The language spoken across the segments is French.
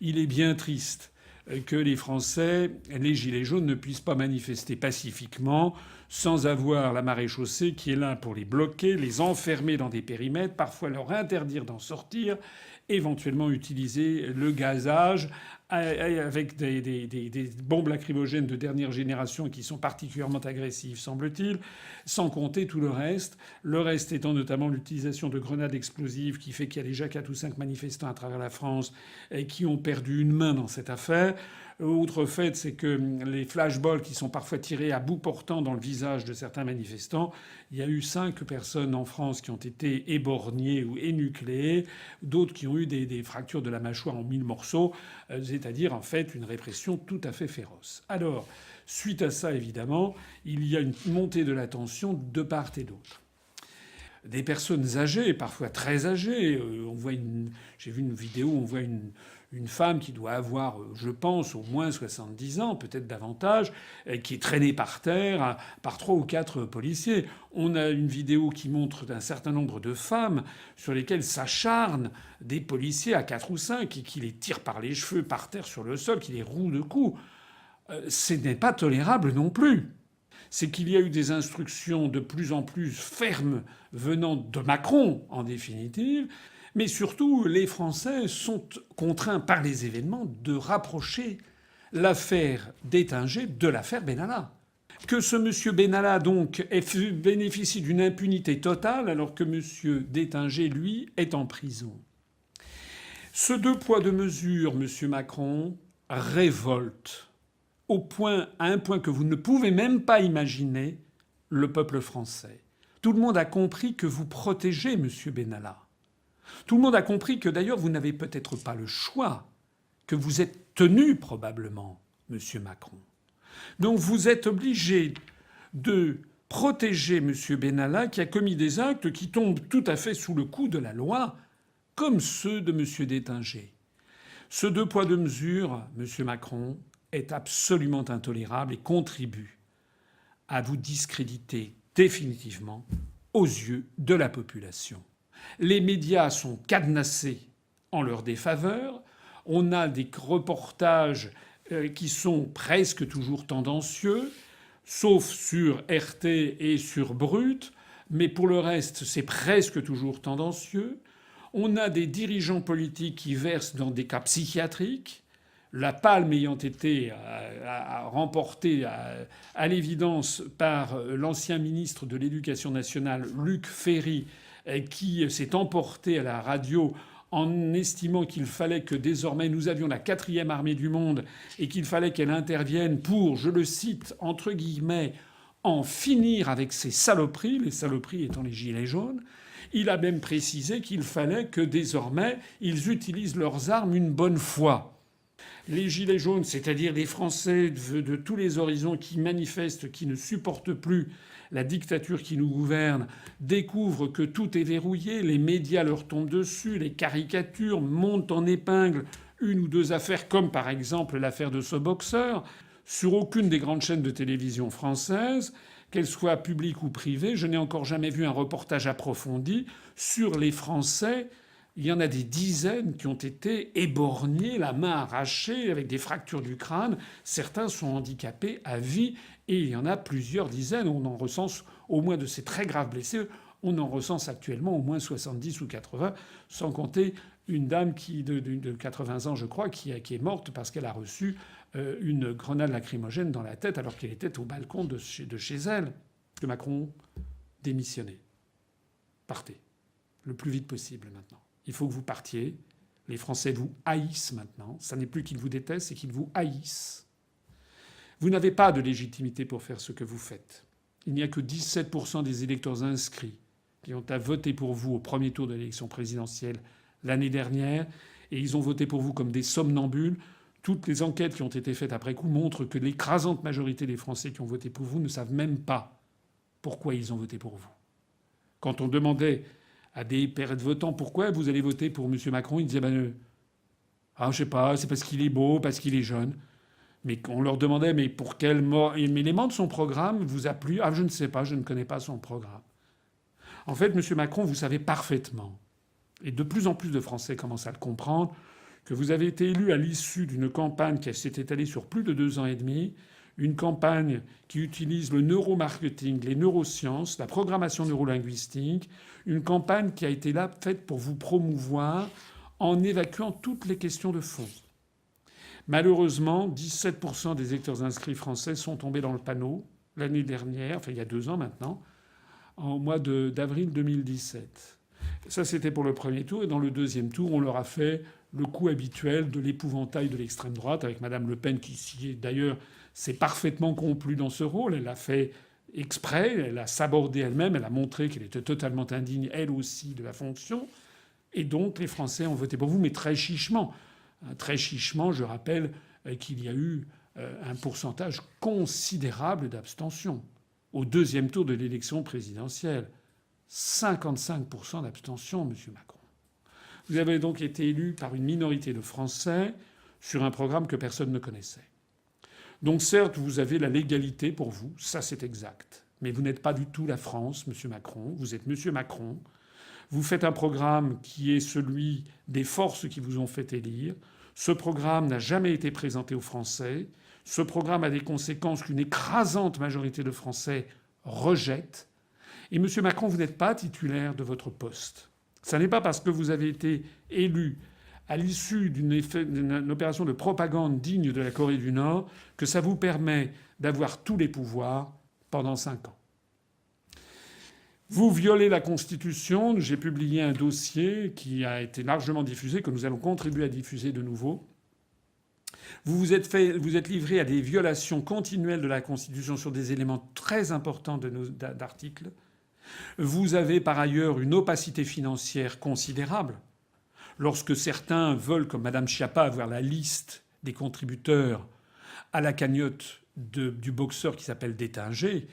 Il est bien triste que les Français, les gilets jaunes, ne puissent pas manifester pacifiquement sans avoir la maréchaussée qui est là pour les bloquer, les enfermer dans des périmètres, parfois leur interdire d'en sortir, éventuellement utiliser le gazage avec des bombes lacrymogènes de dernière génération qui sont particulièrement agressives, semble-t-il, sans compter tout le reste. Le reste étant notamment l'utilisation de grenades explosives qui fait qu'il y a déjà 4 ou 5 manifestants à travers la France qui ont perdu une main dans cette affaire. Autre fait, c'est que les flashballs qui sont parfois tirés à bout portant dans le visage de certains manifestants, il y a eu 5 personnes en France qui ont été éborgnées ou énucléées, d'autres qui ont eu des fractures de la mâchoire en 1000 morceaux, c'est-à-dire en fait une répression tout à fait féroce. Alors, suite à ça, évidemment, il y a une montée de la tension de part et d'autre. Des personnes âgées, parfois très âgées. J'ai vu une vidéo où on voit une femme qui doit avoir, je pense, au moins 70 ans, peut-être davantage, qui est traînée par terre par 3 ou 4 policiers. On a une vidéo qui montre un certain nombre de femmes sur lesquelles s'acharnent des policiers à 4 ou 5 et qui les tirent par les cheveux par terre sur le sol, qui les rouent de coups. Ce n'est pas tolérable non plus. C'est qu'il y a eu des instructions de plus en plus fermes venant de Macron, en définitive. Mais surtout, les Français sont contraints par les événements de rapprocher l'affaire d'Ettinger de l'affaire Benalla. Que ce monsieur Benalla, donc, bénéficie d'une impunité totale alors que monsieur d'Ettinger, lui, est en prison. Ce deux poids deux mesures, monsieur Macron, révolte à un point que vous ne pouvez même pas imaginer le peuple français. Tout le monde a compris que vous protégez M. Benalla. Tout le monde a compris que d'ailleurs vous n'avez peut-être pas le choix, que vous êtes tenu probablement, M. Macron. Donc vous êtes obligé de protéger M. Benalla qui a commis des actes qui tombent tout à fait sous le coup de la loi, comme ceux de M. d'Ettinger. Ce deux poids deux mesures, M. Macron, est absolument intolérable et contribue à vous discréditer définitivement aux yeux de la population. Les médias sont cadenassés en leur défaveur. On a des reportages qui sont presque toujours tendancieux, sauf sur RT et sur Brut, mais pour le reste, c'est presque toujours tendancieux. On a des dirigeants politiques qui versent dans des cas psychiatriques. La palme ayant été remportée à l'évidence par l'ancien ministre de l'Éducation nationale, Luc Ferry, qui s'est emporté à la radio en estimant qu'il fallait que désormais nous avions la 4e armée du monde et qu'il fallait qu'elle intervienne pour, je le cite, entre guillemets, en finir avec ces saloperies, les saloperies étant les gilets jaunes. Il a même précisé qu'il fallait que désormais ils utilisent leurs armes une bonne fois. Les gilets jaunes, c'est-à-dire les Français de tous les horizons qui manifestent, qui ne supportent plus la dictature qui nous gouverne, découvrent que tout est verrouillé, les médias leur tombent dessus, les caricatures montent en épingle une ou deux affaires, comme par exemple l'affaire de ce boxeur. Sur aucune des grandes chaînes de télévision françaises, qu'elles soient publiques ou privées, je n'ai encore jamais vu un reportage approfondi sur les Français. Il y en a des dizaines qui ont été éborgnés, la main arrachée, avec des fractures du crâne. Certains sont handicapés à vie et il y en a plusieurs dizaines. On en recense au moins de ces très graves blessés. On en recense actuellement au moins 70 ou 80, sans compter une dame de 80 ans, je crois, qui est morte parce qu'elle a reçu une grenade lacrymogène dans la tête alors qu'elle était au balcon de chez elle. Que Macron démissionnez. Partez. Le plus vite possible maintenant. Il faut que vous partiez. Les Français vous haïssent maintenant. Ça n'est plus qu'ils vous détestent, c'est qu'ils vous haïssent. Vous n'avez pas de légitimité pour faire ce que vous faites. Il n'y a que 17% des électeurs inscrits qui ont à voter pour vous au premier tour de l'élection présidentielle l'année dernière, et ils ont voté pour vous comme des somnambules. Toutes les enquêtes qui ont été faites après coup montrent que l'écrasante majorité des Français qui ont voté pour vous ne savent même pas pourquoi ils ont voté pour vous. Quand on demandait à des pères de votants pourquoi vous allez voter pour M. Macron, ils disaient je sais pas, c'est parce qu'il est beau, parce qu'il est jeune. Mais on leur demandait mais pour quel élément de son programme vous a plu? Je ne sais pas, je ne connais pas son programme. En fait, M. Macron, vous savez parfaitement, et de plus en plus de Français commencent à le comprendre, que vous avez été élu à l'issue d'une campagne qui s'est étalée sur plus de 2 ans et demi, une campagne qui utilise le neuromarketing, les neurosciences, la programmation neurolinguistique, une campagne qui a été là faite pour vous promouvoir en évacuant toutes les questions de fond. Malheureusement, 17% des électeurs inscrits français sont tombés dans le panneau l'année dernière, enfin il y a 2 ans maintenant, en mois d'avril 2017. Ça, c'était pour le premier tour. Et dans le deuxième tour, on leur a fait le coup habituel de l'épouvantail de l'extrême droite, avec Mme Le Pen qui, d'ailleurs, s'est parfaitement complue dans ce rôle. Elle l'a fait exprès, elle a sabordé elle-même, elle a montré qu'elle était totalement indigne, elle aussi, de la fonction. Et donc, les Français ont voté pour vous, mais très chichement. Très chichement, je rappelle qu'il y a eu un pourcentage considérable d'abstention. Au deuxième tour de l'élection présidentielle, 55% d'abstention, M. Macron. Vous avez donc été élu par une minorité de Français sur un programme que personne ne connaissait. Donc certes, vous avez la légalité pour vous, ça c'est exact. Mais vous n'êtes pas du tout la France, M. Macron. Vous êtes M. Macron. Vous faites un programme qui est celui des forces qui vous ont fait élire. Ce programme n'a jamais été présenté aux Français. Ce programme a des conséquences qu'une écrasante majorité de Français rejette. Et M. Macron, vous n'êtes pas titulaire de votre poste. Ce n'est pas parce que vous avez été élu à l'issue d'une opération de propagande digne de la Corée du Nord que ça vous permet d'avoir tous les pouvoirs pendant 5 ans. Vous violez la Constitution. J'ai publié un dossier qui a été largement diffusé, que nous allons contribuer à diffuser de nouveau. Vous êtes livré à des violations continuelles de la Constitution sur des éléments très importants d'articles. Vous avez par ailleurs une opacité financière considérable. Lorsque certains veulent, comme Mme Schiappa, avoir la liste des contributeurs à la cagnotte du boxeur qui s'appelle Détinger,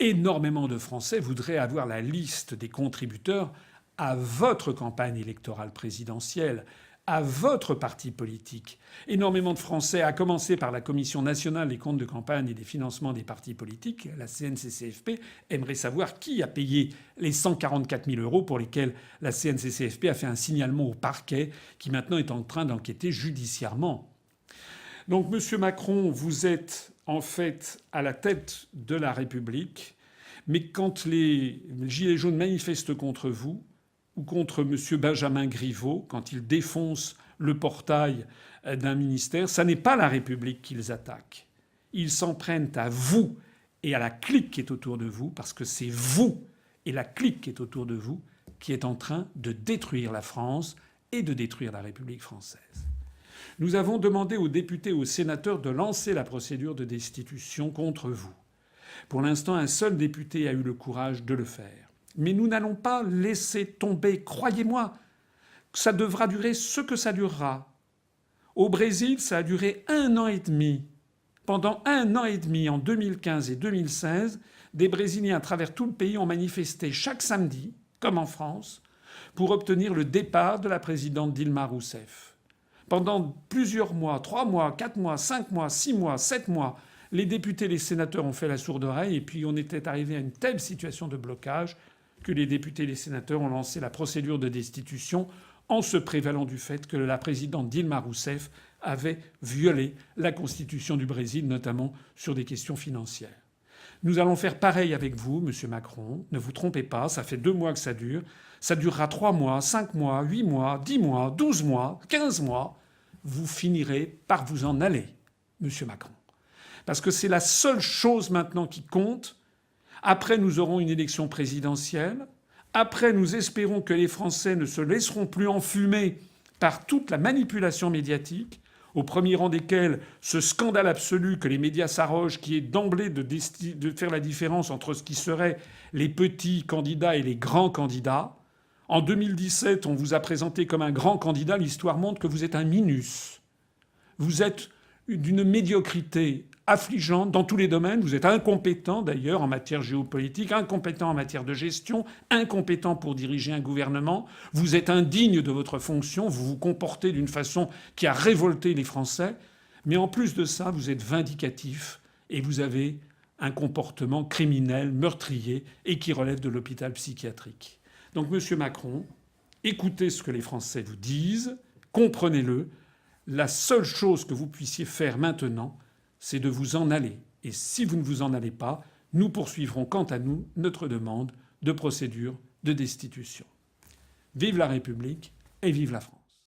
énormément de Français voudraient avoir la liste des contributeurs à votre campagne électorale présidentielle, à votre parti politique. Énormément de Français, à commencer par la Commission nationale des comptes de campagne et des financements des partis politiques, la CNCCFP, aimeraient savoir qui a payé les 144 000 € pour lesquels la CNCCFP a fait un signalement au parquet qui maintenant est en train d'enquêter judiciairement. Donc, Monsieur Macron, vous êtes en fait à la tête de la République, mais quand les Gilets jaunes manifestent contre vous, ou contre M. Benjamin Griveaux, quand il défonce le portail d'un ministère, ça n'est pas la République qu'ils attaquent. Ils s'en prennent à vous et à la clique qui est autour de vous, parce que c'est vous et la clique qui est autour de vous qui est en train de détruire la France et de détruire la République française. Nous avons demandé aux députés et aux sénateurs de lancer la procédure de destitution contre vous. Pour l'instant, un seul député a eu le courage de le faire. Mais nous n'allons pas laisser tomber, croyez-moi, ça devra durer ce que ça durera. Au Brésil, ça a duré 1 an et demi. Pendant 1 an et demi, en 2015 et 2016, des Brésiliens à travers tout le pays ont manifesté chaque samedi, comme en France, pour obtenir le départ de la présidente Dilma Rousseff. Pendant plusieurs mois, 3 mois, 4 mois, 5 mois, 6 mois, 7 mois, les députés et les sénateurs ont fait la sourde oreille et puis on était arrivé à une telle situation de blocage que les députés et les sénateurs ont lancé la procédure de destitution en se prévalant du fait que la présidente Dilma Rousseff avait violé la Constitution du Brésil, notamment sur des questions financières. Nous allons faire pareil avec vous, Monsieur Macron. Ne vous trompez pas, ça fait 2 mois que ça dure. Ça durera 3 mois, 5 mois, 8 mois, 10 mois, 12 mois, 15 mois. Vous finirez par vous en aller, Monsieur Macron. Parce que c'est la seule chose maintenant qui compte. Après, nous aurons une élection présidentielle. Après, nous espérons que les Français ne se laisseront plus enfumer par toute la manipulation médiatique, au premier rang desquels ce scandale absolu que les médias s'arrogent, qui est d'emblée de faire la différence entre ce qui serait les petits candidats et les grands candidats. En 2017, on vous a présenté comme un grand candidat. L'histoire montre que vous êtes un minus. Vous êtes d'une médiocrité affligeante dans tous les domaines. Vous êtes incompétent d'ailleurs en matière géopolitique, incompétent en matière de gestion, incompétent pour diriger un gouvernement. Vous êtes indigne de votre fonction. Vous vous comportez d'une façon qui a révolté les Français. Mais en plus de ça, vous êtes vindicatif et vous avez un comportement criminel, meurtrier et qui relève de l'hôpital psychiatrique. Donc, Monsieur Macron, écoutez ce que les Français vous disent, comprenez-le. La seule chose que vous puissiez faire maintenant, c'est de vous en aller. Et si vous ne vous en allez pas, nous poursuivrons quant à nous notre demande de procédure de destitution. Vive la République et vive la France.